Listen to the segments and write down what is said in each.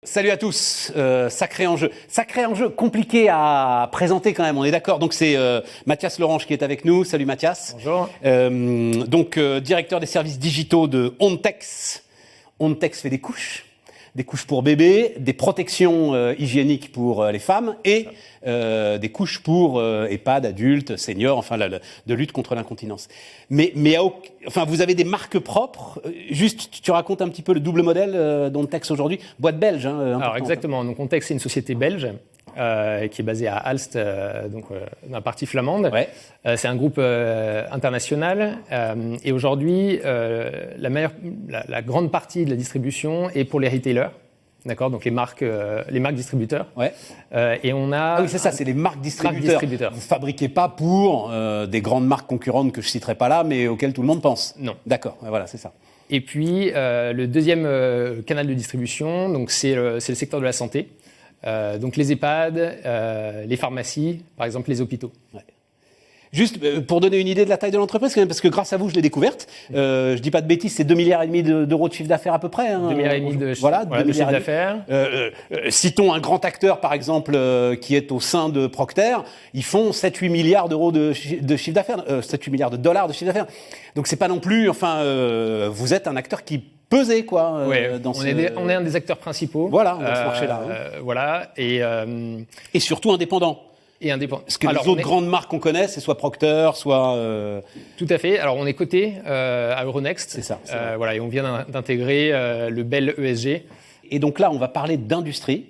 Salut à tous, sacré enjeu compliqué à présenter quand même, on est d'accord. Donc c'est Mathias Lorange qui est avec nous. Salut Mathias. Bonjour. Directeur des services digitaux de Ontex. Ontex fait des couches pour bébés, des protections hygiéniques pour les femmes et des couches pour EHPAD, adultes, seniors, enfin de lutte contre l'incontinence. Mais vous avez des marques propres. Juste, tu racontes un petit peu le double modèle d'Ontex aujourd'hui, boîte belge. Alors exactement. Donc Ontex, c'est une société belge qui est basée à Aalst, dans la partie flamande. Ouais. C'est un groupe international et aujourd'hui, la grande partie de la distribution est pour les retailers. D'accord, donc les marques distributeurs. Ouais. Et on a. Ah oui, c'est ça, c'est les marques distributeurs. Vous ne fabriquez pas pour des grandes marques concurrentes que je ne citerai pas là, mais auxquelles tout le monde pense. Non. D'accord, voilà, c'est ça. Et puis le deuxième canal de distribution, donc c'est le secteur de la santé. Donc les EHPAD, les pharmacies, par exemple les hôpitaux. Ouais. Juste pour donner une idée de la taille de l'entreprise, quand même, parce que grâce à vous, je l'ai découverte. Je dis pas de bêtises, c'est 2,5 milliards d'euros de chiffre d'affaires à peu près. 2,5 milliards de chiffre d'affaires. Citons un grand acteur, par exemple, qui est au sein de Procter. Ils font 7-8 milliards d'euros de chiffre d'affaires, 7-8 milliards de dollars de chiffre d'affaires. Donc c'est pas non plus, vous êtes un acteur qui pesait, quoi. On est un des acteurs principaux. Voilà, on va se marcher là. Voilà, et surtout indépendant. Et indépendant. Parce que les autres grandes marques qu'on connaît, c'est soit Procter, soit... Tout à fait. Alors, on est coté à Euronext. C'est ça. Voilà, et on vient d'intégrer le BEL ESG. Et donc là, on va parler d'industrie.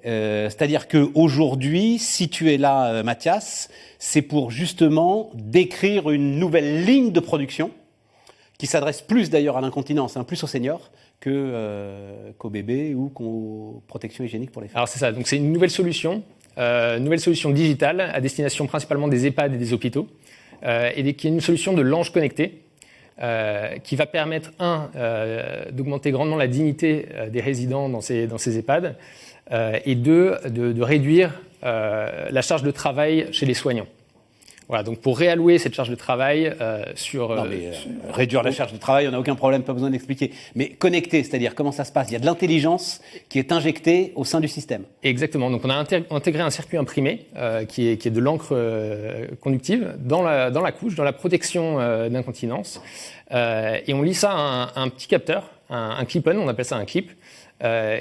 C'est-à-dire qu'aujourd'hui, si tu es là, Mathias, c'est pour justement décrire une nouvelle ligne de production qui s'adresse plus d'ailleurs à l'incontinence, plus aux seniors, qu'aux bébés ou qu'aux protections hygiéniques pour les femmes. Alors, c'est ça. Donc, c'est une nouvelle solution digitale à destination principalement des EHPAD et des hôpitaux, et qui est une solution de l'ange connecté qui va permettre, d'augmenter grandement la dignité des résidents dans ces EHPAD, et de réduire la charge de travail chez les soignants. Voilà, donc pour réallouer cette charge de travail réduire la charge de travail, on n'a aucun problème, pas besoin d'expliquer. Mais connecter, c'est-à-dire comment ça se passe? Il y a de l'intelligence qui est injectée au sein du système. Exactement, donc on a intégré un circuit imprimé qui est de l'encre conductive dans la couche, dans la protection d'incontinence. Et on lie ça à un petit capteur, un clip-on, on appelle ça un clip,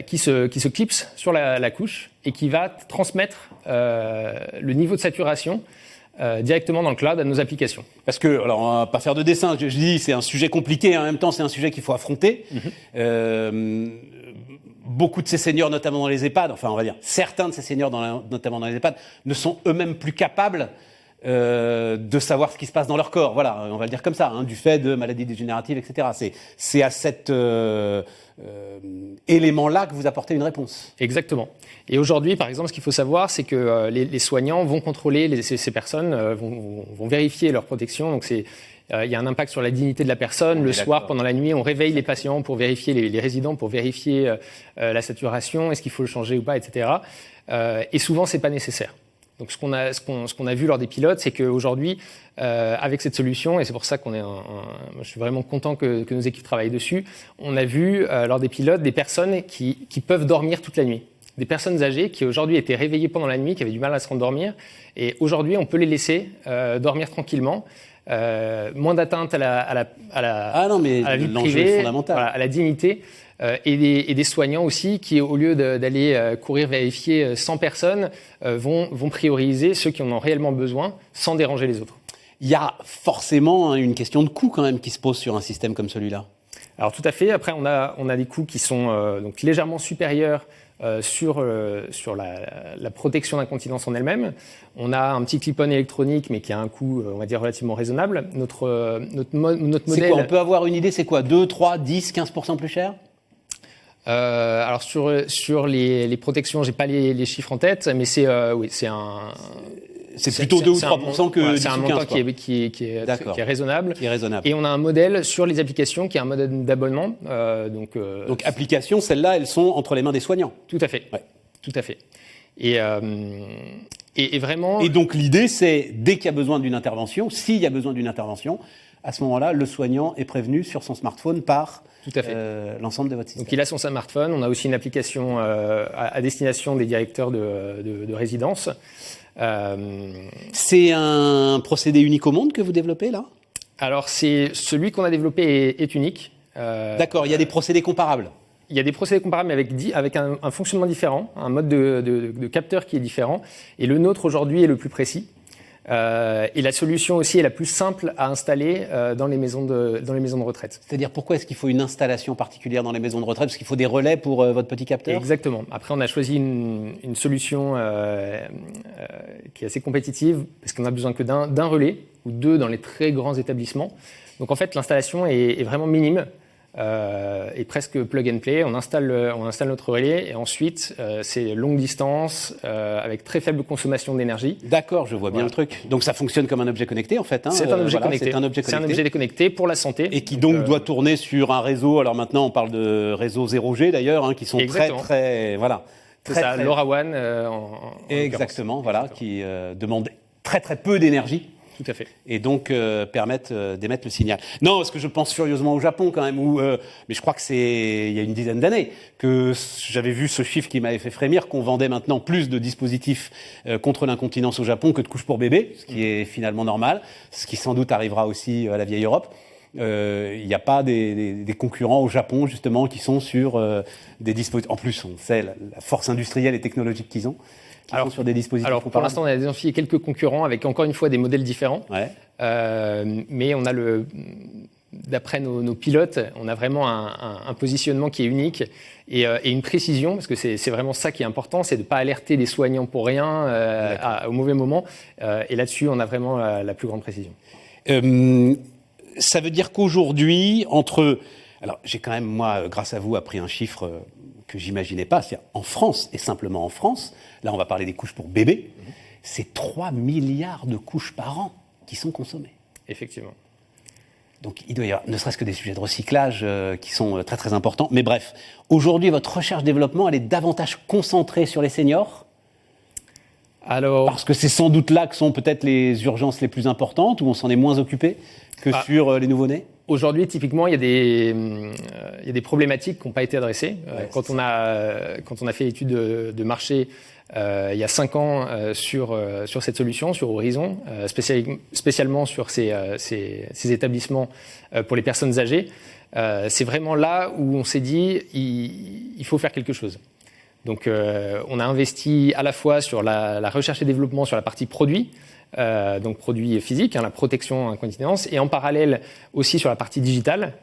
qui se clipse sur la couche et qui va transmettre le niveau de saturation directement dans le cloud à nos applications. Parce que, alors on va pas faire de dessin, je dis c'est un sujet compliqué, en même temps c'est un sujet qu'il faut affronter. Beaucoup de ces seniors, notamment dans les EHPAD, enfin on va dire certains de ces seniors, notamment dans les EHPAD, ne sont eux-mêmes plus capables de savoir ce qui se passe dans leur corps. Voilà, on va le dire comme ça, du fait de maladies dégénératives, etc. C'est à cet élément-là que vous apportez une réponse. Exactement. Et aujourd'hui, par exemple, ce qu'il faut savoir, c'est que les soignants vont contrôler ces personnes, vont vérifier leur protection. Donc il y a un impact sur la dignité de la personne. Le soir, pendant la nuit, on réveille les patients pour vérifier les résidents, pour vérifier la saturation, est-ce qu'il faut le changer ou pas, etc. Et souvent, c'est pas nécessaire. Donc ce qu'on a vu lors des pilotes, c'est qu'aujourd'hui, avec cette solution, et c'est pour ça je suis vraiment content que nos équipes travaillent dessus, on a vu lors des pilotes des personnes qui peuvent dormir toute la nuit. Des personnes âgées qui aujourd'hui étaient réveillées pendant la nuit, qui avaient du mal à se rendormir, et aujourd'hui on peut les laisser dormir tranquillement. Moins d'atteinte à la vie privée, à la dignité. Et des soignants aussi qui, au lieu d'aller courir vérifier 100 personnes, vont prioriser ceux qui en ont réellement besoin sans déranger les autres. Il y a forcément une question de coût quand même qui se pose sur un système comme celui-là. Alors tout à fait. Après, on a des coûts qui sont donc légèrement supérieurs sur la protection d'incontinence en elle-même. On a un petit clip-on électronique, mais qui a un coût, on va dire, relativement raisonnable. Notre modèle... C'est quoi? On peut avoir une idée, c'est quoi? 2, 3, 10, 15% plus cher? Alors sur les protections, j'ai pas les chiffres en tête, mais c'est plutôt 2 ou 3% que 10 c'est un ou 15, montant qui est raisonnable. Qui est raisonnable. Et on a un modèle sur les applications qui est un modèle d'abonnement. Donc applications, celles-là, elles sont entre les mains des soignants. Tout à fait. Ouais. Tout à fait. Et vraiment. Et donc l'idée, c'est dès qu'il y a besoin d'une intervention, s'il y a besoin d'une intervention, à ce moment-là, le soignant est prévenu sur son smartphone par l'ensemble de votre système. Donc il a son smartphone. On a aussi une application à destination des directeurs de résidence. C'est un procédé unique au monde que vous développez là ? Alors c'est celui qu'on a développé est unique. D'accord, il y a des procédés comparables. Il y a des procédés comparables, mais avec un fonctionnement différent, un mode de capteur qui est différent. Et le nôtre aujourd'hui est le plus précis. Et la solution aussi est la plus simple à installer dans les maisons de retraite. C'est-à-dire, pourquoi est-ce qu'il faut une installation particulière dans les maisons de retraite ? Parce qu'il faut des relais pour votre petit capteur ? Exactement. Après, on a choisi une solution qui est assez compétitive, parce qu'on a besoin que d'un relais, ou 2 dans les très grands établissements. Donc en fait, l'installation est vraiment minime. Et presque plug and play. On installe notre relais et ensuite c'est longue distance avec très faible consommation d'énergie. D'accord, je vois bien le truc. Donc ça fonctionne comme un objet connecté en fait. Hein. C'est un objet connecté. C'est un objet connecté pour la santé. Et qui donc doit tourner sur un réseau. Alors maintenant on parle de réseau 0G d'ailleurs, hein, qui sont très voilà. C'est ça, LoRaWAN. Exactement, voilà, qui demande très peu d'énergie. Tout à fait. Et donc permettent d'émettre le signal. Non, parce que je pense furieusement au Japon quand même, mais je crois que c'est il y a une dizaine d'années que j'avais vu ce chiffre qui m'avait fait frémir, qu'on vendait maintenant plus de dispositifs contre l'incontinence au Japon que de couches pour bébé, ce qui est finalement normal, ce qui sans doute arrivera aussi à la vieille Europe. Il n'y a pas des concurrents au Japon justement qui sont sur des dispositifs. En plus, on sait la force industrielle et technologique qu'ils ont. Sur des dispositifs pour l'instant, on a identifié quelques concurrents avec encore une fois des modèles différents. Ouais. Mais on a d'après nos pilotes, on a vraiment un positionnement qui est unique et une précision, parce que c'est vraiment ça qui est important, c'est de ne pas alerter des soignants pour rien au mauvais moment. Et là-dessus, on a vraiment la plus grande précision. Ça veut dire qu'aujourd'hui, alors j'ai quand même, moi, grâce à vous, appris un chiffre que j'imaginais pas, c'est-à-dire en France, et simplement en France, là on va parler des couches pour bébés, c'est 3 milliards de couches par an qui sont consommées. Effectivement. Donc il doit y avoir ne serait-ce que des sujets de recyclage qui sont très importants. Mais bref, aujourd'hui votre recherche-développement, elle est davantage concentrée sur les seniors ? Parce que c'est sans doute là que sont peut-être les urgences les plus importantes, où on s'en est moins occupé que sur les nouveau-nés ? Aujourd'hui, typiquement, il y a des problématiques qui n'ont pas été adressées. Quand on a fait l'étude de marché il y a 5 ans sur cette solution, sur Horizon, spécialement sur ces établissements pour les personnes âgées, c'est vraiment là où on s'est dit il faut faire quelque chose. Donc, on a investi à la fois sur la recherche et développement sur la partie produit, donc produits physiques, la protection incontinence, et en parallèle aussi sur la partie digitale.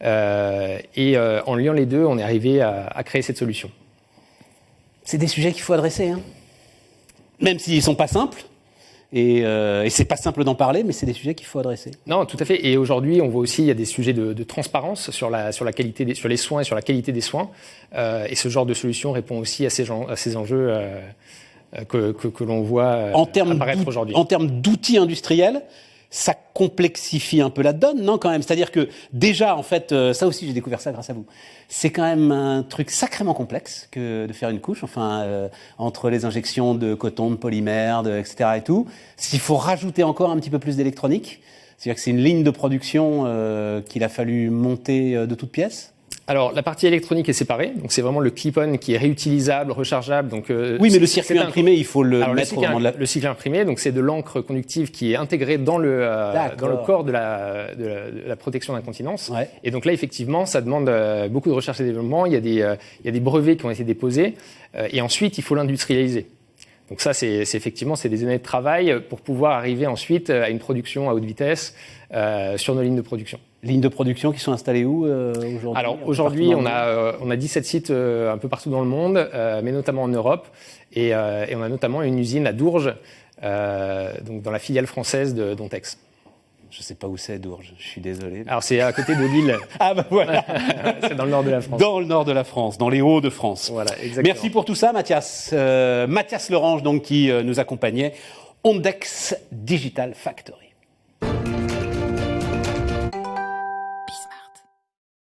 Et en liant les deux, on est arrivé à créer cette solution. C'est des sujets qu'il faut adresser, hein. Même s'ils ne sont pas simples. Et c'est pas simple d'en parler, mais c'est des sujets qu'il faut adresser. Non, tout à fait. Et aujourd'hui, on voit aussi il y a des sujets de transparence sur la qualité sur les soins et sur la qualité des soins. Et ce genre de solution répond aussi à ces enjeux que l'on voit apparaître aujourd'hui. En termes d'outils industriels, ça complexifie un peu la donne, non, quand même. C'est-à-dire que déjà, en fait, ça aussi, j'ai découvert ça grâce à vous. C'est quand même un truc sacrément complexe que de faire une couche, entre les injections de coton, de polymère, etc. et tout. S'il faut rajouter encore un petit peu plus d'électronique, c'est-à-dire que c'est une ligne de production qu'il a fallu monter de toutes pièces. Alors, la partie électronique est séparée, donc c'est vraiment le clip-on qui est réutilisable, rechargeable. Donc, oui, mais le circuit imprimé, il faut le mettre au moment de la... Le cycle imprimé, donc c'est de l'encre conductive qui est intégrée dans le corps de la protection d'incontinence. Ouais. Et donc là, effectivement, ça demande beaucoup de recherche et développement. Il y a des brevets qui ont été déposés, et ensuite, il faut l'industrialiser. Donc ça, c'est effectivement, c'est des années de travail pour pouvoir arriver ensuite à une production à haute vitesse sur nos lignes de production. Lignes de production qui sont installées où aujourd'hui ? Alors aujourd'hui, on a 17 sites un peu partout dans le monde, mais notamment en Europe. Et on a notamment une usine à Dourges, donc dans la filiale française de Dontex. Je ne sais pas où c'est, Dourges, je suis désolé. Alors c'est à côté de Lille. Ah bah voilà. C'est dans le nord de la France. Dans le nord de la France, dans les Hauts-de-France. Voilà, exactement. Merci pour tout ça, Mathias. Mathias Lorange, donc, qui nous accompagnait. Ondex Digital Factory.